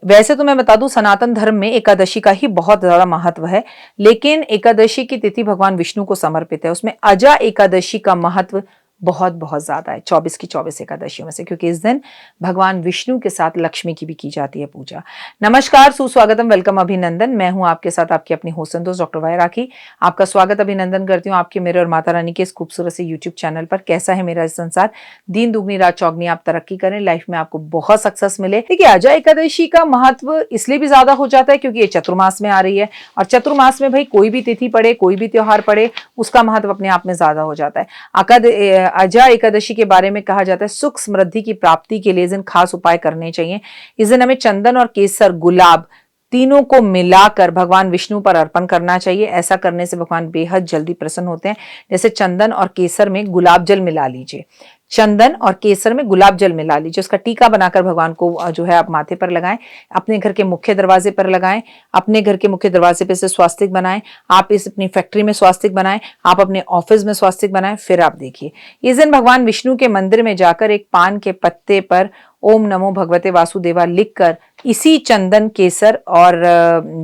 वैसे तो मैं बता दूं, सनातन धर्म में एकादशी का ही बहुत ज्यादा महत्व है, लेकिन एकादशी की तिथि भगवान विष्णु को समर्पित है। उसमें अजा एकादशी का महत्व बहुत बहुत ज्यादा है, 24 की 24 एकादशियों में से, क्योंकि इस दिन भगवान विष्णु के साथ लक्ष्मी की भी की जाती है पूजा। नमस्कार, सुस्वागतम, वेलकम, अभिनंदन। मैं हूं आपके साथ आपकी अपनी होस्ट संतोष डॉक्टर वाई राखी। आपका स्वागत अभिनंदन करती हूँ आपके, मेरे और माता रानी के इस खूबसूरत से यूट्यूब चैनल पर। कैसा है मेरा संसार, दिन दुगनी रात चौगनी, आप तरक्की करें, लाइफ में आपको बहुत सक्सेस मिले। देखिए, अजा एकादशी का महत्व इसलिए भी ज्यादा हो जाता है क्योंकि ये चतुर्मास में आ रही है, और चतुर्मास में भाई कोई भी तिथि पड़े, कोई भी त्योहार पड़े, उसका महत्व अपने आप में ज्यादा हो जाता है। अजा एकादशी के बारे में कहा जाता है सुख समृद्धि की प्राप्ति के लिए इस दिन खास उपाय करने चाहिए। इस दिन हमें चंदन और केसर, गुलाब, तीनों को मिलाकर भगवान विष्णु पर अर्पण करना चाहिए। ऐसा करने से भगवान बेहद जल्दी प्रसन्न होते हैं। जैसे चंदन और केसर में गुलाब जल मिला लीजिए, चंदन और केसर में गुलाब जल मिला लीजिए, उसका टीका बनाकर भगवान को जो है आप माथे पर लगाएं, अपने घर के मुख्य दरवाजे पर लगाएं, अपने घर के मुख्य दरवाजे पे से स्वास्तिक बनाएं, आप इस अपनी फैक्ट्री में स्वास्तिक बनाएं, आप अपने ऑफिस में स्वास्तिक बनाएं। फिर आप देखिए, इस दिन भगवान विष्णु के मंदिर में जाकर एक पान के पत्ते पर ओम नमो भगवते वासुदेवा लिखकर इसी चंदन, केसर और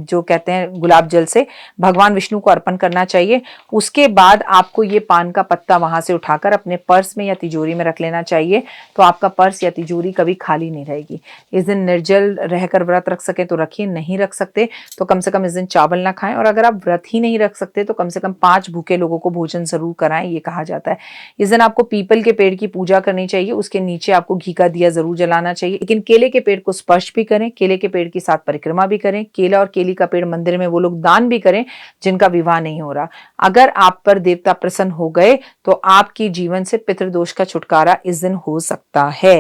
जो कहते हैं गुलाब जल से भगवान विष्णु को अर्पण करना चाहिए। उसके बाद आपको ये पान का पत्ता वहां से उठाकर अपने पर्स में या तिजोरी में रख लेना चाहिए, तो आपका पर्स या तिजोरी कभी खाली नहीं रहेगी। इस दिन निर्जल रहकर व्रत रख सके तो रखिए, नहीं रख सकते तो कम से कम इस दिन चावल ना खाएं, और अगर आप व्रत ही नहीं रख सकते तो कम से कम 5 भूखे लोगों को भोजन जरूर कराएं, ये कहा जाता है। इस दिन आपको पीपल के पेड़ की पूजा करनी चाहिए, उसके नीचे आपको घी का दिया जरूर जलाना चाहिए, लेकिन केले के पेड़ को स्पर्श भी करें, केले के पेड़ की साथ परिक्रमा भी करें। केला और केली का पेड़ मंदिर में वो लोग दान भी करें जिनका विवाह नहीं हो रहा। अगर आप पर देवता प्रसन्न हो गए तो आपकी जीवन से पितृदोष का छुटकारा इस दिन हो सकता है।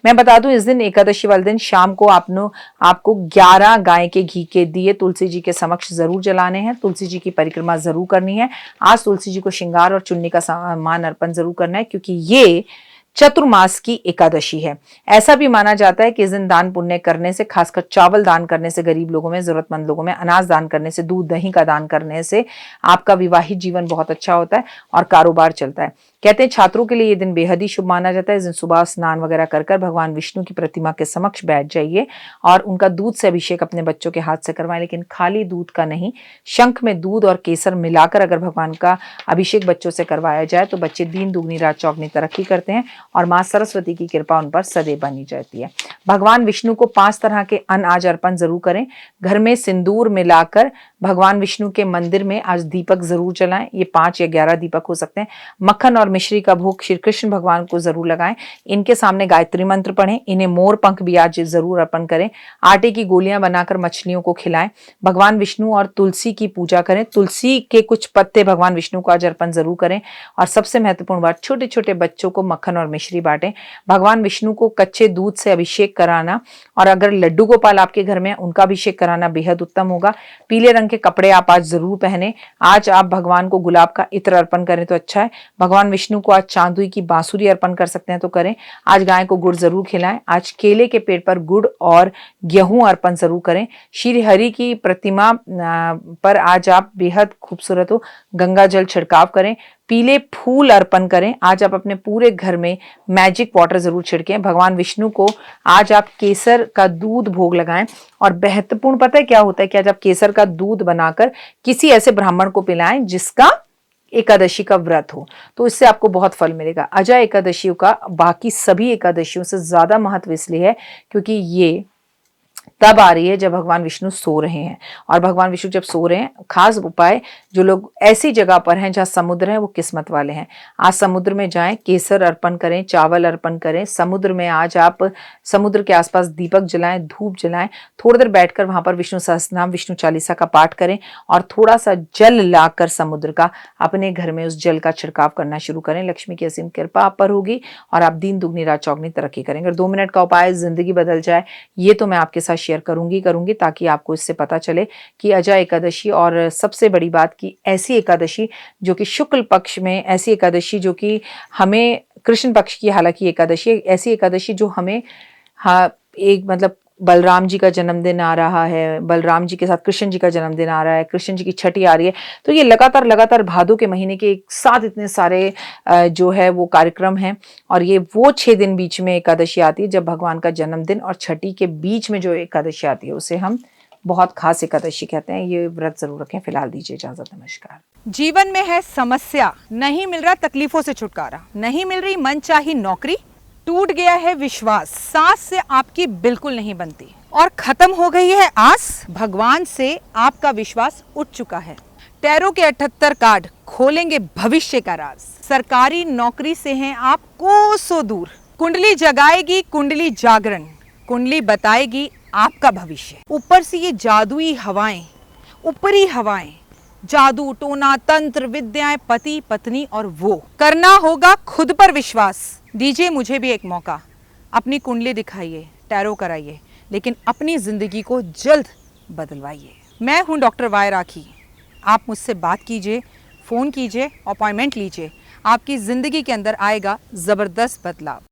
मैं बता दूं, इस दिन एकादशी वाले दिन शाम को आपको 11 गाय के घी के दिए तुलसी जी के समक्ष जरूर जलाने हैं। तुलसी जी की परिक्रमा जरूर करनी है। आज तुलसी जी को श्रृंगार और चुन्नी का सामान अर्पण जरूर करना है, क्योंकि ये चतुर्मास की एकादशी है। ऐसा भी माना जाता है कि इस दिन दान पुण्य करने से, खासकर चावल दान करने से, गरीब लोगों में, जरूरतमंद लोगों में अनाज दान करने से, दूध दही का दान करने से आपका विवाहित जीवन बहुत अच्छा होता है और कारोबार चलता है। कहते हैं छात्रों के लिए ये दिन बेहद ही शुभ माना जाता है। इस दिन सुबह स्नान वगैरह कर भगवान विष्णु की प्रतिमा के समक्ष बैठ जाइए और उनका दूध से अभिषेक अपने बच्चों के हाथ से करवाएं, लेकिन खाली दूध का नहीं, शंख में दूध और केसर मिलाकर अगर भगवान का अभिषेक बच्चों से करवाया जाए तो बच्चे दिन दुगनी रात चौगनी तरक्की करते हैं और माँ सरस्वती की कृपा उन पर सदैव बनी रहती है। भगवान विष्णु को 5 तरह के अन्न आज अर्पण जरूर करें। घर में सिंदूर मिलाकर भगवान विष्णु के मंदिर में आज दीपक जरूर जलाएं। ये 5 या 11 दीपक हो सकते हैं। मक्खन और मिश्री का भोग श्री कृष्ण भगवान को जरूर लगाएं। इनके सामने गायत्री मंत्र पढ़ें। इन्हें मोर पंख भी आज जरूर अर्पण करें। आटे की गोलियां बनाकर मछलियों को खिलाएं। भगवान विष्णु और तुलसी की पूजा करें। तुलसी के कुछ पत्ते भगवान विष्णु को आज अर्पण जरूर करें। और सबसे महत्वपूर्ण बात, छोटे छोटे बच्चों को मक्खन और मिश्री बांटें। भगवान विष्णु को कच्चे दूध से अभिषेक कराना, और अगर लड्डू गोपाल आपके घर में उनका अभिषेक कराना बेहद उत्तम होगा। पीले रंग के कपड़े आप आज जरूर पहने। आज आप भगवान को गुलाब का इत्र अर्पण करें तो अच्छा है। भगवान विष्णु को आज चांदुई की बांसुरी अर्पण कर सकते हैं तो करें। आज गाय को गुड़ जरूर खिलाएं। आज केले के पेड़ पर गुड़ और गेहूं अर्पण जरूर करें। श्री हरि की प्रतिमा पर आज आप बेहद खूबसूरत हो गंगा जल छिड़काव करें। पीले फूल अर्पण करें। आज आप अपने पूरे घर में मैजिक वाटर जरूर छिड़कें। भगवान विष्णु को आज आप केसर का दूध भोग लगाएं। और महत्वपूर्ण पता है क्या होता है कि आज आप केसर का दूध बनाकर किसी ऐसे ब्राह्मण को पिलाएं जिसका एकादशी का व्रत हो, तो इससे आपको बहुत फल मिलेगा। अजा एकादशियों का बाकी सभी एकादशियों से ज्यादा महत्व इसलिए है क्योंकि ये तब आ रही है जब भगवान विष्णु सो रहे हैं, और भगवान विष्णु जब सो रहे हैं, खास उपाय, जो लोग ऐसी जगह पर हैं जहां समुद्र है वो किस्मत वाले हैं। आज समुद्र में जाएं, केसर अर्पण करें, चावल अर्पण करें। समुद्र में आज आप समुद्र के आसपास दीपक जलाएं, धूप जलाएं। थोड़ी देर बैठकर वहां पर विष्णु सहस्त्रनाम, विष्णु चालीसा का पाठ करें और थोड़ा सा जल लाकर समुद्र का अपने घर में उस जल का छिड़काव करना शुरू करें। लक्ष्मी की असीम कृपा आप पर होगी और आप दिन दुगनी रात चौगनी तरक्की करेंगे। 2 मिनट का उपाय जिंदगी बदल जाए, ये तो मैं आपके साथ शेयर करूंगी ताकि आपको इससे पता चले कि अजा एकादशी, और सबसे बड़ी बात कि ऐसी एकादशी जो कि शुक्ल पक्ष में, ऐसी एकादशी जो कि हमें कृष्ण पक्ष की हालांकि एकादशी, ऐसी एकादशी जो हमें एक मतलब बलराम जी का जन्मदिन आ रहा है, बलराम जी के साथ कृष्ण जी का जन्मदिन आ रहा है, कृष्ण जी की छठी आ रही है। तो ये लगातार भादों के महीने के एक साथ इतने सारे जो है वो कार्यक्रम हैं और ये वो 6 दिन बीच में एकादशी आती है जब भगवान का जन्मदिन और छठी के बीच में जो एकादशी आती है उसे हम बहुत खास एकादशी कहते हैं। ये व्रत ज़रूर रखें। फिलहाल दीजिए इजाज़त, नमस्कार। जीवन में है समस्या, नहीं मिल रहा तकलीफों से छुटकारा, नहीं मिल रही मनचाही नौकरी, टूट गया है विश्वास, सांस से आपकी बिल्कुल नहीं बनती और खत्म हो गई है आस, भगवान से आपका विश्वास उठ चुका है। टैरो के 78 कार्ड खोलेंगे भविष्य का राज। सरकारी नौकरी से हैं आप कोसों दूर, कुंडली जगाएगी कुंडली जागरण, कुंडली बताएगी आपका भविष्य। ऊपर से ये जादुई हवाएं, ऊपरी हवाएं, जादू टोना तंत्र विद्याएं, पति पत्नी और वो, करना होगा खुद पर विश्वास। दीजिए मुझे भी एक मौका, अपनी कुंडली दिखाइए, टैरो कराइए, लेकिन अपनी जिंदगी को जल्द बदलवाइए। मैं हूं डॉक्टर वाई राखी। आप मुझसे बात कीजिए, फ़ोन कीजिए, अपॉइंटमेंट लीजिए, आपकी ज़िंदगी के अंदर आएगा ज़बरदस्त बदलाव।